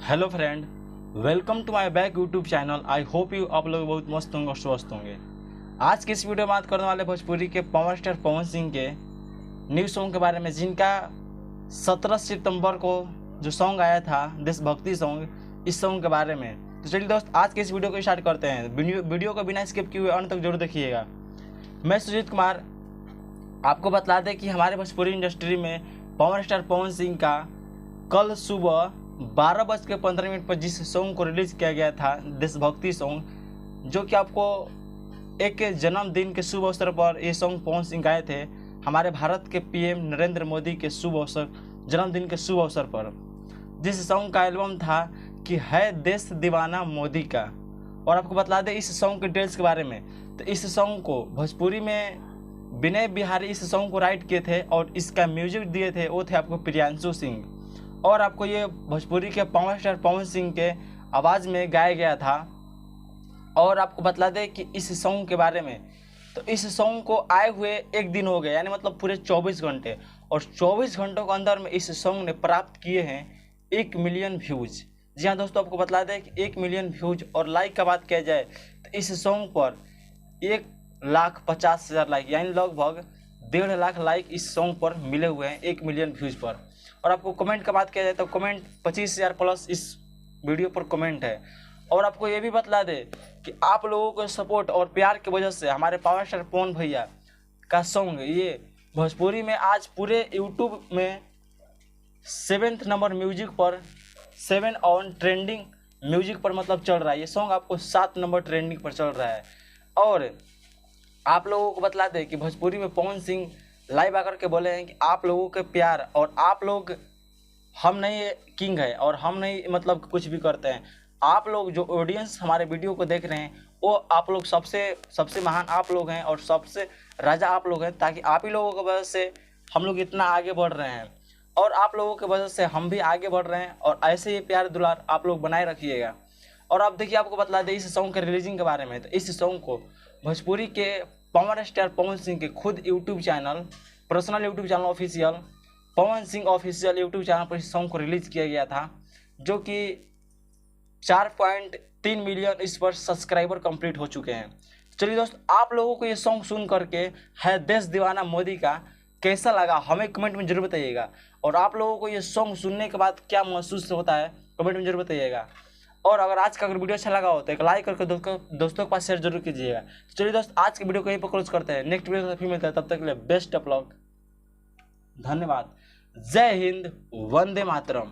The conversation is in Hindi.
Hello friend, welcome to my back YouTube channel. I hope you आप लोग बहुत मस्त होंगे और स्वस्थ होंगे। आज की इस वीडियो में बात करने वाले भोजपुरी के पावर स्टार पवन सिंह के न्यू सॉन्ग के बारे में, जिनका 17 सितंबर को जो सॉन्ग आया था देशभक्ति सॉन्ग, इस सॉन्ग के बारे में। तो चलिए दोस्त, आज के इस वीडियो को स्टार्ट करते हैं। वीडियो को बिना स्किप किए हुए अंत तक जरूर देखिएगा। मैं सुजीत कुमार आपको बता दें कि हमारे भोजपुरी इंडस्ट्री में पावर स्टार पवन सिंह का कल सुबह 12:15 पर जिस सॉन्ग को रिलीज किया गया था, देशभक्ति सॉन्ग, जो कि आपको एक जन्मदिन के शुभ अवसर पर ये सॉन्ग पवन सिंह गाए थे, हमारे भारत के पीएम नरेंद्र मोदी के शुभ अवसर, जन्मदिन के शुभ अवसर पर। जिस सॉन्ग का एल्बम था कि है देश दीवाना मोदी का। और आपको बता दें इस सॉन्ग के डिटेल्स के बारे में, तो इस सॉन्ग को भोजपुरी में विनय बिहारी इस सॉन्ग को राइट किए थे और इसका म्यूजिक दिए थे वो थे आपको प्रियांशु सिंह। और आपको ये भोजपुरी के पावर स्टार पवन सिंह के आवाज़ में गाया गया था। और आपको बता दें कि इस सॉन्ग के बारे में, तो इस सॉन्ग को आए हुए एक दिन हो गए, यानी मतलब पूरे 24 घंटे, और 24 घंटों के अंदर में इस सॉन्ग ने प्राप्त किए हैं 1 मिलियन व्यूज़। जी हाँ दोस्तों, आपको बता दें कि 1 मिलियन व्यूज़। और लाइक का बात किया जाए तो इस सॉन्ग पर 1,50,000 लाइक, यानी लगभग 1.5 लाख लाइक इस सॉन्ग पर मिले हुए हैं 1 मिलियन व्यूज़ पर। और आपको कमेंट का बात किया जाए तो कमेंट 25,000 प्लस इस वीडियो पर कमेंट है। और आपको ये भी बतला दे कि आप लोगों को सपोर्ट और प्यार की वजह से हमारे पावर स्टार पवन भैया का सॉन्ग ये भोजपुरी में आज पूरे यूट्यूब में 7th नंबर म्यूजिक पर, 7 ऑन ट्रेंडिंग म्यूजिक पर मतलब चल रहा है। ये सॉन्ग आपको 7 नंबर ट्रेंडिंग पर चल रहा है। और आप लोगों को बतला दें कि भोजपुरी में पवन सिंह लाइव आकर के बोले हैं कि आप लोगों के प्यार और आप लोग, हम नहीं किंग है और हम नहीं मतलब कुछ भी करते हैं, आप लोग जो ऑडियंस हमारे वीडियो को देख रहे हैं वो आप लोग सबसे महान आप लोग हैं और सबसे राजा आप लोग हैं, ताकि आप ही लोगों की वजह से हम लोग इतना आगे बढ़ रहे हैं और आप लोगों की वजह से हम भी आगे बढ़ रहे हैं। और ऐसे ही प्यार दुलार आप लोग बनाए रखिएगा। और आप देखिए, आपको बतला दें इस सॉन्ग के रिलीजिंग के बारे में, तो इस सॉन्ग को भोजपुरी के पावर स्टार पवन सिंह के खुद YouTube channel, personal YouTube channel official Pawan Singh official YouTube channel पर इस सॉन्ग को रिलीज किया गया था, जो कि 4.3 मिलियन इस पर सब्सक्राइबर कंप्लीट हो चुके हैं। चलिए दोस्त, आप लोगों को ये सॉन्ग सुन करके है देश दीवाना मोदी का कैसा लगा हमें कमेंट में जरूर बताइएगा। और आप लोगों को ये सॉन्ग सुनने के बाद क्या महसूस होता है कमेंट में जरूर बताइएगा। और अगर आज का वीडियो अच्छा लगा हो तो एक लाइक करके दोस्तों के पास शेयर जरूर कीजिएगा। तो चलिए दोस्त, आज की वीडियो को यहीं पर क्लोज करते हैं। नेक्स्ट वीडियो में फिर मिलते हैं, तब तक के लिए बेस्ट ऑफ लक, धन्यवाद, जय हिंद, वंदे मातरम।